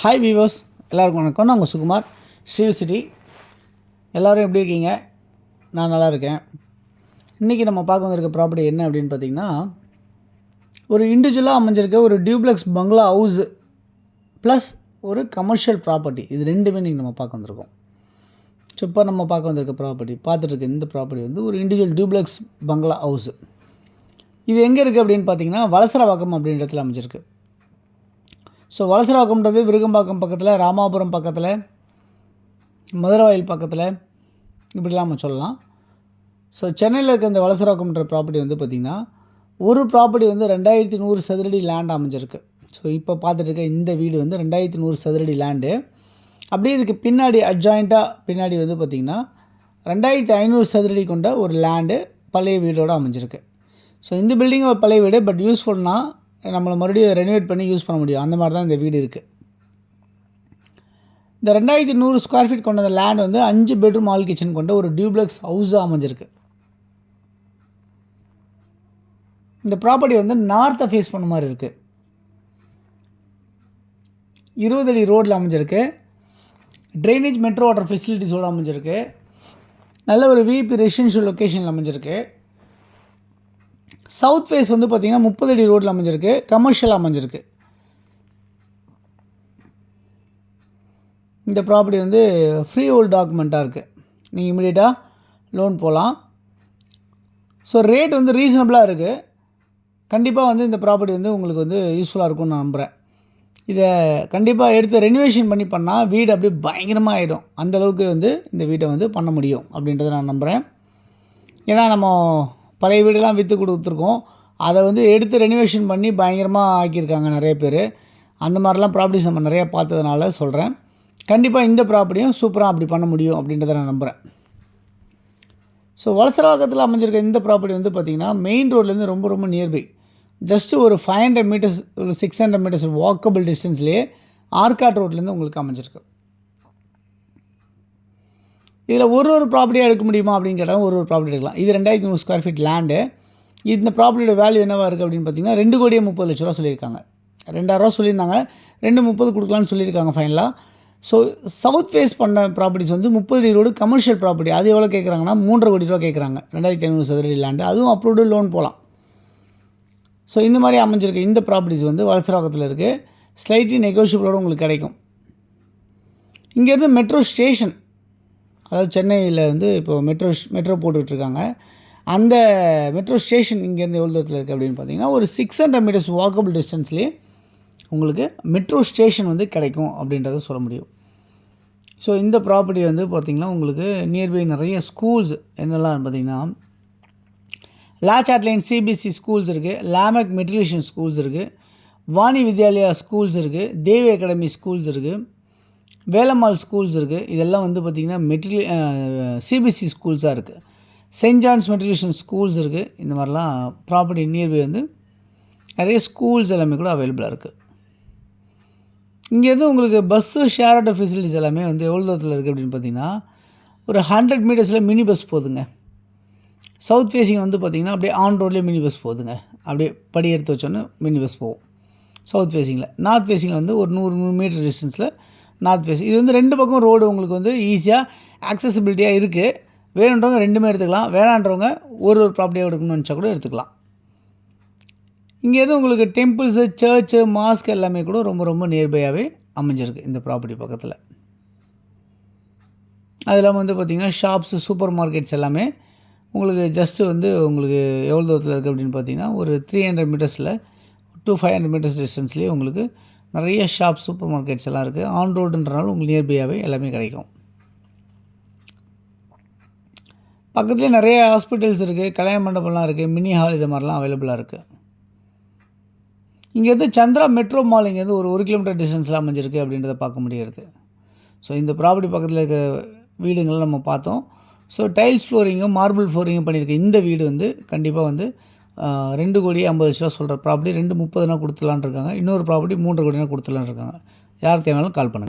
Hi viewers, எல்லாருக்கும் வணக்கம். நான் உங்கள் சுகுமார், சிட்டி. எல்லோரும் எப்படி இருக்கீங்க? நான் நல்லா இருக்கேன். இன்றைக்கி நம்ம பார்க்க வந்திருக்க ப்ராப்பர்ட்டி என்ன அப்படின்னு பார்த்திங்கன்னா, ஒரு இண்டிவிஜுவலாக அமைஞ்சிருக்க ஒரு டியூப்ளெக்ஸ் பங்களா ஹவுஸு ப்ளஸ் ஒரு கமர்ஷியல் ப்ராப்பர்ட்டி. இது ரெண்டுமே இன்றைக்கி நம்ம பார்க்க வந்திருக்கோம். ஸோ இப்போ நம்ம பார்க்க வந்திருக்க ப்ராப்பர்ட்டி, பார்த்துட்ருக்க இந்த ப்ராப்பர்ட்டி வந்து ஒரு இண்டிவிஜுவல் டியூப்ளெக்ஸ் பங்களா ஹவுஸு. இது எங்கே இருக்குது அப்படின்னு பார்த்திங்கன்னா, வலசரவாக்கம் அப்படின்ற இடத்துல அமைஞ்சிருக்கு. ஸோ வலசரவாக்கம்ன்றது விருகம்பாக்கம் பக்கத்தில், ராமாபுரம் பக்கத்தில், மதுரவாயில் பக்கத்தில், இப்படிலாம் நம்ம சொல்லலாம். ஸோ சென்னையில் இருக்க இந்த வலசரவாக்கம்ன்ற ப்ராப்பர்ட்டி வந்து பார்த்திங்கன்னா, ஒரு ப்ராப்பர்ட்டி வந்து 2100 சதுரடி லேண்ட் அமைஞ்சிருக்கு. ஸோ இப்போ பார்த்துட்டு இருக்க இந்த வீடு வந்து 2100 சதுரடி லேண்டு. அப்படியே இதுக்கு பின்னாடி அட்ஜாயிண்ட்டாக பின்னாடி வந்து பார்த்திங்கன்னா 2500 சதுரடி கொண்ட ஒரு லேண்டு பழைய வீடோடு அமைஞ்சிருக்கு. ஸோ இந்த பில்டிங் ஒரு பழைய வீடு, பட் யூஸ்ஃபுல்னால் நம்மளை மறுபடியும் ரெனோவேட் பண்ணி யூஸ் பண்ண முடியும். அந்த மாதிரி தான் இந்த வீடு இருக்குது. இந்த 2100 ஸ்கொயர் ஃபீட் கொண்ட அந்த லேண்ட் வந்து 5 பெட்ரூம் ஆல் கிச்சன் கொண்ட ஒரு டியூப்ளெக்ஸ் ஹவுஸாக அமைஞ்சிருக்கு. இந்த ப்ராப்பர்ட்டி வந்து நார்த்தை ஃபேஸ் பண்ண மாதிரி இருக்குது. 20 அடி ரோடில் அமைஞ்சிருக்கு. ட்ரைனேஜ் மெட்ரோ வாட்டர் ஃபெசிலிட்டிஸோடு அமைஞ்சிருக்கு. நல்ல ஒரு விஐபி ரெசிடென்ஷியல் லொக்கேஷனில் அமைஞ்சிருக்கு. சவுத் ஃபேஸ் வந்து பார்த்திங்கன்னா 30 அடி ரோட்டில் அமைஞ்சிருக்கு. கமர்ஷியல் அமைஞ்சிருக்கு. இந்த ப்ராப்பர்ட்டி வந்து ஃப்ரீ ஹோல்ட் டாக்குமெண்ட்டாக இருக்குது. நீங்கள் இமீடியட்டாக லோன் போகலாம். ஸோ ரேட் வந்து ரீசனபிளாக இருக்குது. கண்டிப்பாக வந்து இந்த ப்ராப்பர்ட்டி வந்து உங்களுக்கு வந்து யூஸ்ஃபுல்லாக இருக்கும்னு நான் நம்புகிறேன். இதை கண்டிப்பாக எடுத்து ரெனோவேஷன் பண்ணி பண்ணால் வீடு அப்படியே பயங்கரமாக ஆகிடும். அந்தளவுக்கு வந்து இந்த வீட்டை வந்து பண்ண முடியும் அப்படின்றத நான் நம்புகிறேன். ஏன்னா நம்ம பழைய வீடெல்லாம் விற்று கொடுத்துருக்கோம். அதை வந்து எடுத்து ரெனோவேஷன் பண்ணி பயங்கரமாக ஆக்கியிருக்காங்க நிறைய பேர். அந்த மாதிரிலாம் ப்ராப்பர்ட்டிஸ் நம்ம நிறையா பார்த்ததுனால சொல்கிறேன். கண்டிப்பாக இந்த ப்ராப்பர்ட்டியும் சூப்பராக அப்படி பண்ண முடியும் அப்படின்றத நான் நம்புகிறேன். ஸோ வலசரவாக்கத்தில் அமைஞ்சிருக்க இந்த ப்ராப்பர்ட்டி வந்து பார்த்திங்கன்னா மெயின் ரோட்லேருந்து ரொம்ப ரொம்ப நியர்பை. ஜஸ்ட்டு ஒரு 500 மீட்டர்ஸ் ஒரு 600 மீட்டர்ஸ் வாக்கபிள் டிஸ்டன்ஸ்லேயே ஆர்காட் ரோட்லேருந்து உங்களுக்கு அமைஞ்சிருக்கு. இதில் ஒரு ப்ராப்பர்ட்டியாக எடுக்க முடியுமா அப்படின்னு கேட்டால் ஒரு ப்ராப்பர்ட்டி எடுக்கலாம். இது 2100 ஸ்கொயர் ஃபீட் லேண்டு. இந்த ப்ராப்பர்ட்டியோட வேல்யூ என்னவாக இருக்குது அப்படின்னு பார்த்தீங்கன்னா 2,30,00,000 சொல்லியிருக்காங்க. 2,000 சொல்லியிருந்தாங்க, 2,30,00,000 கொடுக்கலான்னு சொல்லியிருக்காங்க ஃபைனலாக. ஸோ சவுத் ஃபேஸ் பண்ண ப்ராப்பர்ட்டிஸ் வந்து 30 அடி ரோடு கமர்ஷியல் ப்ராப்பர்ட்டி. அது எவ்வளோ கேட்குறாங்கன்னா 3,50,00,000 ரூபா கேட்குறாங்க. 2,500 சதுரடி லேண்டு, அதுவும் அப்ரூவ்டு லோன் போகலாம். ஸோ இந்த மாதிரி அமைஞ்சிருக்கு இந்த ப்ராப்பர்ட்டிஸ் வந்து வலசரவாக்கத்தில் இருக்குது. ஸ்லைட்லி நெகோஷியபிளோடு உங்களுக்கு கிடைக்கும். இங்கேருந்து மெட்ரோ ஸ்டேஷன், அதாவது சென்னையில் வந்து இப்போது மெட்ரோ போட்டுட்ருக்காங்க. அந்த மெட்ரோ ஸ்டேஷன் இங்கேருந்து எவ்வளோ தூரத்தில் இருக்குது அப்படின்னு பார்த்தீங்கன்னா ஒரு 600 மீட்டர்ஸ் வாக்கபிள் டிஸ்டன்ஸ்லேயே உங்களுக்கு மெட்ரோ ஸ்டேஷன் வந்து கிடைக்கும் அப்படின்றத சொல்ல முடியும். ஸோ இந்த ப்ராப்பர்ட்டி வந்து பார்த்திங்கன்னா உங்களுக்கு நியர்பை நிறைய ஸ்கூல்ஸ் என்னெல்லாம் பார்த்திங்கன்னா லாச்சாட்லைன் சிபிஎஸ்சி ஸ்கூல்ஸ் இருக்குது, லாமக் மெட்ரிகுலேஷன் ஸ்கூல்ஸ் இருக்குது, வாணி வித்யாலயா ஸ்கூல்ஸ் இருக்குது, தேவி அகாடமி ஸ்கூல்ஸ் இருக்குது, வேலம்மாள் ஸ்கூல்ஸ் இருக்குது. இதெல்லாம் வந்து பார்த்திங்கன்னா சிபிஎஸ்சி ஸ்கூல்ஸாக இருக்குது. செயின்ட் ஜான்ஸ் மெட்ரிகுலேஷன் ஸ்கூல்ஸ் இருக்குது. இந்த மாதிரிலாம் ப்ராப்பர்ட்டி நியர்பை வந்து நிறைய ஸ்கூல்ஸ் எல்லாமே கூட அவைலபிளாக இருக்குது. இங்கேருந்து உங்களுக்கு பஸ்ஸு ஷேர் ஆட்டோ ஃபெசிலிட்டிஸ் எல்லாமே வந்து எவ்வளோ தூரத்தில் இருக்குது அப்படின்னு பார்த்திங்கன்னா ஒரு 100 மீட்டர்ஸில் மினி பஸ் போகுதுங்க. சவுத் ஃபேஸிங் வந்து பார்த்திங்கன்னா அப்படியே ஆன் ரோட்லேயே மினி பஸ் போகுதுங்க. அப்படியே படி எடுத்து வச்சோன்னே மினி பஸ் போகும் சவுத் ஃபேஸிங்கில். நார்த் ஃபேஸிங்கில் வந்து ஒரு 100 மீட்டர் டிஸ்டன்ஸில் நார்த் ஃபேஸிங். இது வந்து 2 பக்கம் ரோடு உங்களுக்கு வந்து ஈஸியாக ஆக்சசிபிலிட்டியாக இருக்குது. வேணுன்றவங்க 2மே எடுத்துக்கலாம், வேணான்றவங்க ஒரு ப்ராப்பர்ட்டியாக எடுக்கணும்னு நினச்சா கூட எடுத்துக்கலாம். இங்கேருந்து உங்களுக்கு டெம்பிள்ஸு, சர்ச்சு, மாஸ்க் எல்லாமே கூட ரொம்ப ரொம்ப நியர்பையாகவே அமைஞ்சிருக்கு இந்த ப்ராப்பர்ட்டி பக்கத்தில். அது இல்லாமல் வந்து பார்த்திங்கன்னா ஷாப்ஸு, சூப்பர் மார்க்கெட்ஸ் எல்லாமே உங்களுக்கு ஜஸ்ட்டு வந்து உங்களுக்கு எவ்வளோ தூரத்தில் இருக்குது அப்படின்னு பார்த்தீங்கன்னா ஒரு 300 மீட்டர்ஸில் to 500 மீட்டர்ஸ் டிஸ்டன்ஸ்லேயே உங்களுக்கு நிறைய ஷாப், சூப்பர் மார்க்கெட்ஸ் எல்லாம் இருக்குது. ஆன் ரோடுன்றனால உங்களுக்கு நியர்பையாகவே எல்லாமே கிடைக்கும். பக்கத்துலேயே நிறைய ஹாஸ்பிட்டல்ஸ் இருக்குது, கல்யாண மண்டபம்லாம் இருக்குது, மினி ஹால் இது மாதிரிலாம் அவைலபிளாக இருக்குது. இங்கேருந்து சந்திரா மெட்ரோ மால் இங்கேருந்து ஒரு 1 கிலோமீட்டர் டிஸ்டன்ஸில் அமைஞ்சிருக்கு அப்படின்றத பார்க்க முடியாது. ஸோ இந்த ப்ராப்பர்ட்டி பக்கத்தில் இருக்க வீடுங்களை நம்ம பார்த்தோம். ஸோ டைல்ஸ் ஃப்ளோரிங்கும் மார்பிள் ஃப்ளோரிங்கும் பண்ணியிருக்க இந்த வீடு வந்து கண்டிப்பாக வந்து 2,50,00,000 சொல்கிற ப்ராப்பர்ட்டி 2,30,00,000 கொடுத்துலான்னு இருக்காங்க. இன்னொரு ப்ராப்பர்ட்டி 3,00,00,000 கொடுத்துலான்னு இருக்காங்க. யார் தேவைனாலும் கால் பண்ணுங்கள்.